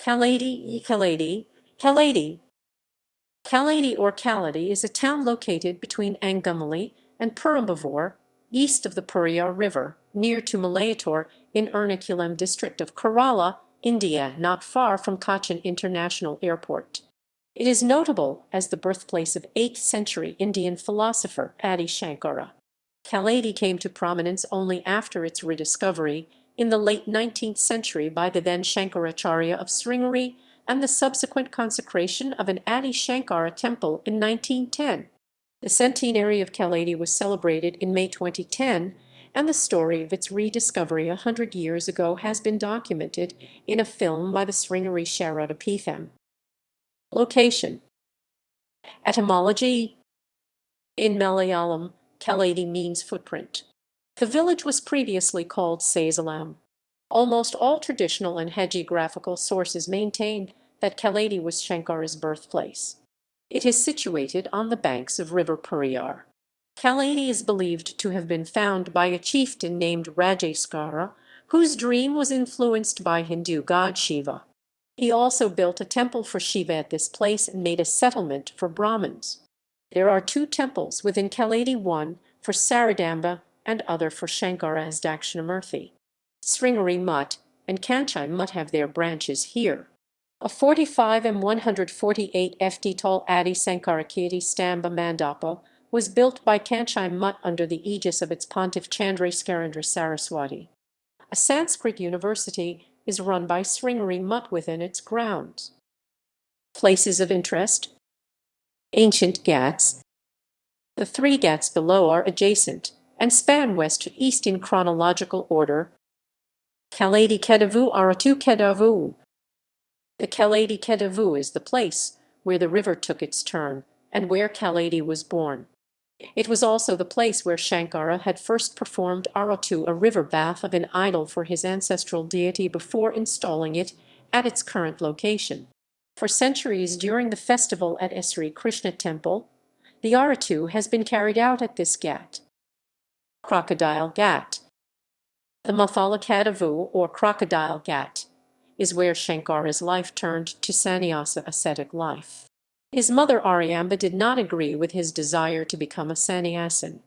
Kalady, Kalady, Kalady. Kalady or Kaladi is a town located between Angamaly and Perumbavoor, east of the Periyar River, near to Malayattoor in Ernakulam district of Kerala, India, not far from Cochin International Airport. It is notable as the birthplace of 8th century Indian philosopher Adi Shankara. Kaladi came to prominence only after its rediscovery in the late 19th century by the then Shankaracharya of Sringeri and the subsequent consecration of an Adi Shankara temple in 1910. The centenary of Kaladi was celebrated in May 2010, and the story of its rediscovery 100 years ago has been documented in a film by the Sringeri Sharada Peetham. Location. Etymology. In Malayalam, Kaladi means footprint. The village was previously called Sazalam. Almost all traditional and hagiographical sources maintain that Kaladi was Shankara's birthplace. It is situated on the banks of river Periyar. Kaladi is believed to have been found by a chieftain named Rajeskara, whose dream was influenced by Hindu god Shiva. He also built a temple for Shiva at this place and made a settlement for Brahmins. There are 2 temples within Kaladi, one for Saradamba and other for Shankara as Dakshinamurthy. Sringeri Mutt and Kanchai Mutt have their branches here. A 45 and 148 ft tall Adi Shankara Stamba Mandapa was built by Kanchai Mutt under the aegis of its pontiff Chandrasekhara Saraswati. A Sanskrit university is run by Sringeri Mutt within its grounds. Places of interest. Ancient Ghats. The 3 Ghats below are adjacent and span west to east in chronological order. Kaladi Kedavu Aratu Kedavu. The Kaladi Kedavu is the place where the river took its turn and where Kaladi was born. It was also the place where Shankara had first performed Aratu, a river bath of an idol for his ancestral deity, before installing it at its current location. For centuries during the festival at Sri Krishna temple, the Aratu has been carried out at this ghat. Crocodile Ghat. The Mathala Kadavu, or Crocodile Ghat, is where Shankara's life turned to sannyasa ascetic life. His mother Aryamba did not agree with his desire to become a sannyasin.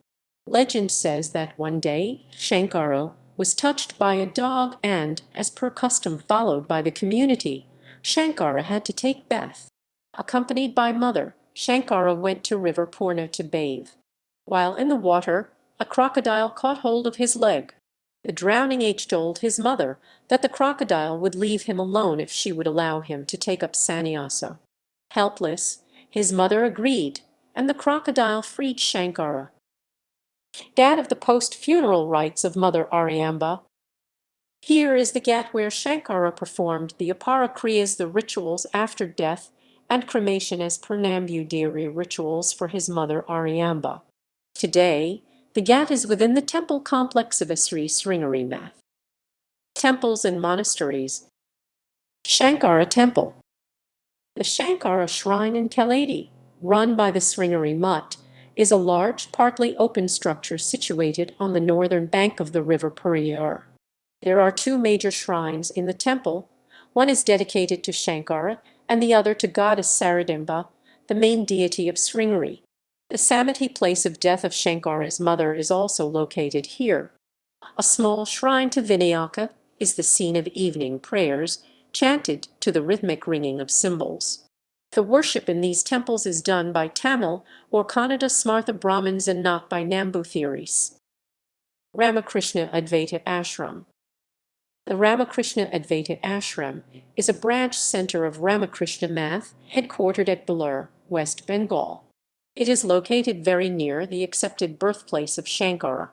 Legend says that one day Shankara was touched by a dog and, as per custom followed by the community, Shankara had to take bath. Accompanied by mother, Shankara went to river Purna to bathe. While in the water, a crocodile caught hold of his leg. The drowning H told his mother that the crocodile would leave him alone if she would allow him to take up sannyasa. Helpless, his mother agreed, and the crocodile freed Shankara. Ghat of the post-funeral rites of Mother Aryamba. Here is the ghat where Shankara performed the apara kriyas, the rituals after death, and cremation as Purnambudiri rituals for his mother Aryamba. Today, the ghat is within the temple complex of Sri Sringeri Math. Temples and monasteries. Shankara Temple. The Shankara Shrine in Kaladi, run by the Sringeri Mutt, is a large, partly open structure situated on the northern bank of the river Periyar. There are 2 major shrines in the temple. One is dedicated to Shankara and the other to goddess Saradamba, the main deity of Sringeri. The Samiti place of death of Shankara's mother is also located here. A small shrine to Vinayaka is the scene of evening prayers, chanted to the rhythmic ringing of cymbals. The worship in these temples is done by Tamil or Kannada Smartha Brahmins and not by Nambuthiris. Ramakrishna Advaita Ashram. The Ramakrishna Advaita Ashram is a branch center of Ramakrishna Math, headquartered at Bilur, West Bengal. It is located very near the accepted birthplace of Shankara.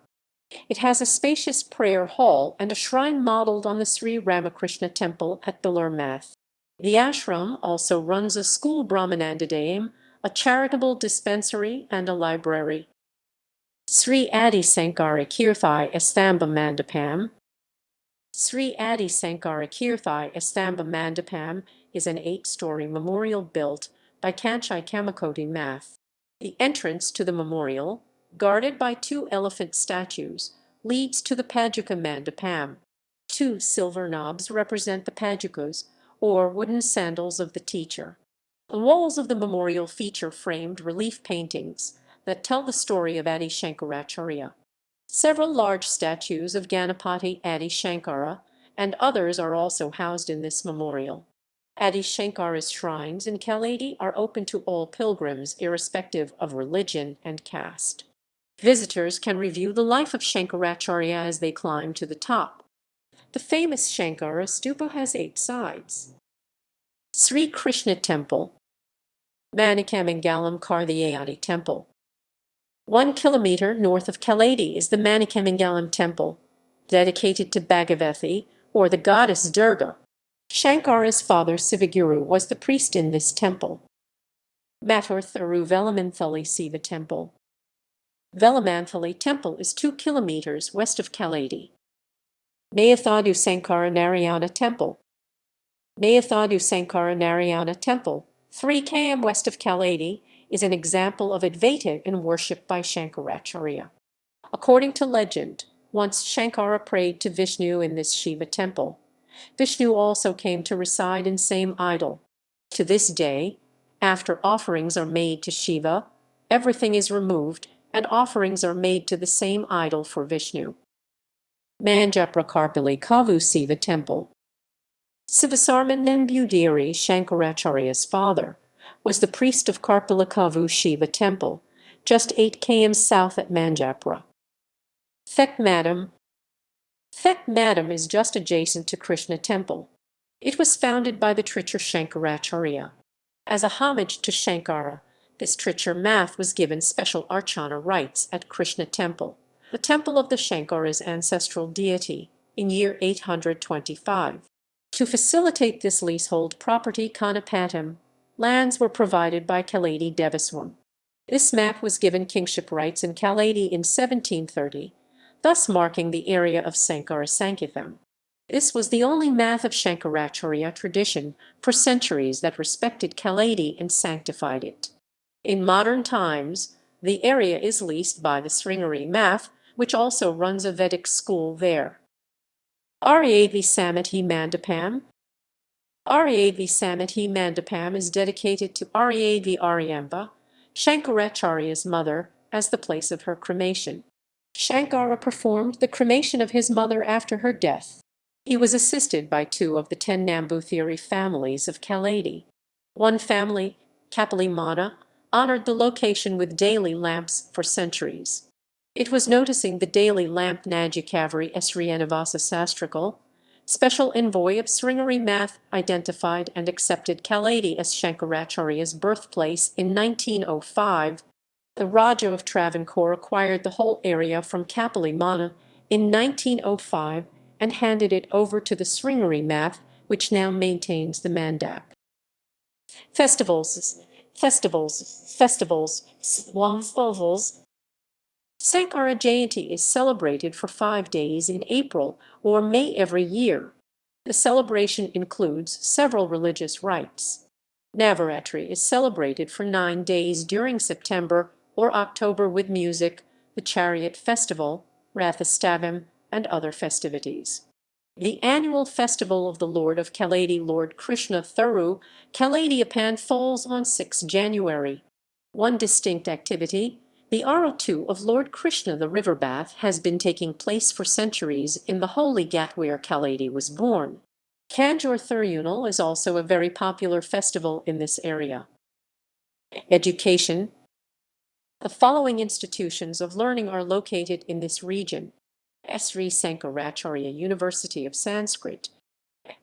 It has a spacious prayer hall and a shrine modeled on the Sri Ramakrishna temple at Bilur Math. The ashram also runs a school Brahmanandadayam, a charitable dispensary, and a library. Sri Adi Shankara Estamba Mandapam. Sri Adi Shankara Estamba Mandapam is an 8-story memorial built by Kanchai Kamakoti Math. The entrance to the memorial, guarded by 2 elephant statues, leads to the Paduka Mandapam. 2 silver knobs represent the Padukas, or wooden sandals of the teacher. The walls of the memorial feature framed relief paintings that tell the story of Adi Shankaracharya. Several large statues of Ganapati Adi Shankara and others are also housed in this memorial. Adi Shankara's shrines in Kaladi are open to all pilgrims irrespective of religion and caste. Visitors can review the life of Shankaracharya as they climb to the top. The famous Shankara stupa has 8 sides. Sri Krishna Temple, Manikamangalam Karthiyadi Temple. 1 kilometer north of Kaladi is the Manikamangalam Temple, dedicated to Bhagavathi, or the goddess Durga. Shankara's father Sivaguru was the priest in this temple. Matur Thiru Velamanthali Siva Temple. Velamanthali Temple is 2 kilometers west of Kaladi. Malayattoor Sankara Narayana Temple. Malayattoor Sankara Narayana Temple, 3 km west of Kaladi, is an example of Advaita and worship by Shankaracharya. According to legend, once Shankara prayed to Vishnu in this Shiva temple. Vishnu also came to reside in same idol. To this day, after offerings are made to Shiva, everything is removed and offerings are made to the same idol for Vishnu. Manjaprakarpali Kavu Siva Temple. Sivasarman Nambudiri, Shankaracharya's father, was the priest of Karpalakavu Shiva Temple, just 8 km south at Manjapra. Thekmadam. Thekmadam is just adjacent to Krishna Temple. It was founded by the Trichur Shankaracharya. As a homage to Shankara, this Trichur math was given special archana rites at Krishna Temple, the temple of the Shankara's ancestral deity, in year 825. To facilitate this leasehold property Kanapatam, lands were provided by Kaladi Devaswam. This map was given kingship rights in Kaladi in 1730, thus marking the area of Sankara Sankitham. This was the only math of Shankaracharya tradition for centuries that respected Kaladi and sanctified it. In modern times, the area is leased by the Sringeri math, which also runs a Vedic school there. Aryavi Samiti Mandapam. Aryavi Samiti Mandapam is dedicated to Aryavi Aryamba, Shankaracharya's mother, as the place of her cremation. Shankara performed the cremation of his mother after her death. He was assisted by 2 of the 10 Namboothiri families of Kaladi. One family, Kapalimana, honored the location with daily lamps for centuries. It was noticing the daily lamp Najikavari Sriyanavasa Sastrikal, special envoy of Sringeri math, identified and accepted Kaladi as Shankaracharya's birthplace in 1905. The Raja of Travancore acquired the whole area from Kapalimana in 1905 and handed it over to the Sringeri math, which now maintains the mandap. Festivals. Sankara Jayanti is celebrated for 5 days in April or May every year. The celebration includes several religious rites. Navaratri is celebrated for 9 days during September or October with music, the Chariot Festival, Rathastavam, and other festivities. The annual festival of the Lord of Kaladi, Lord Krishna Thuru, Kaladiapan, falls on 6 January. One distinct activity, the Aratu of Lord Krishna, the river bath, has been taking place for centuries in the holy Ghat where Kaladi was born. Kanjor Thurunal is also a very popular festival in this area. Education. The following institutions of learning are located in this region. Sri Shankaracharya University of Sanskrit,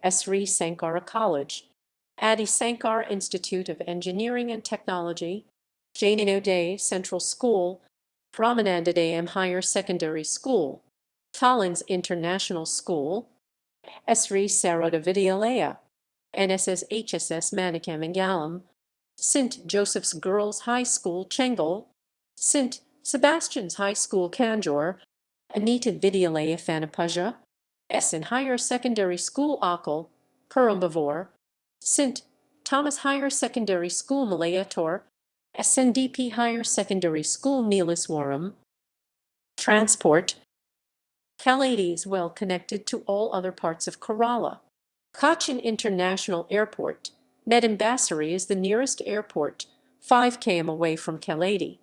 Sri Sankara College, Adi Shankara Institute of Engineering and Technology, Jaininoday Central School, Ramanandadayam Higher Secondary School, Collins International School, Sri Sharada Vidyalaya, NSS HSS Manikamangalam, St. Joseph's Girls High School Chengal, St. Sebastian's High School Kanjor, Anita Vidyalaya Thanapuja, SN Higher Secondary School Akal, Perumbavoor, St. Thomas Higher Secondary School Malayattoor, SNDP Higher Secondary School Neelaswaram. Transport. Kaladi is well connected to all other parts of Kerala. Cochin International Airport. Nedambassery is the nearest airport, 5 km away from Kaladi.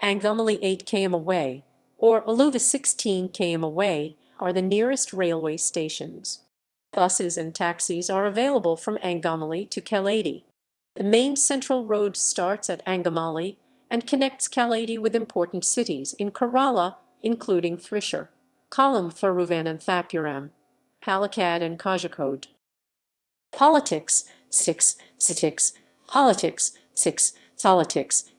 Angamaly 8 km away, or Aluva 16 km away, are the nearest railway stations. Buses and taxis are available from Angamaly to Kaladi. The main central road starts at Angamaly and connects Kaladi with important cities in Kerala, including Thrissur, Kollam, Thiruvananthapuram, Palakkad, and Kozhikode. Politics, 6, politics, 6, politics,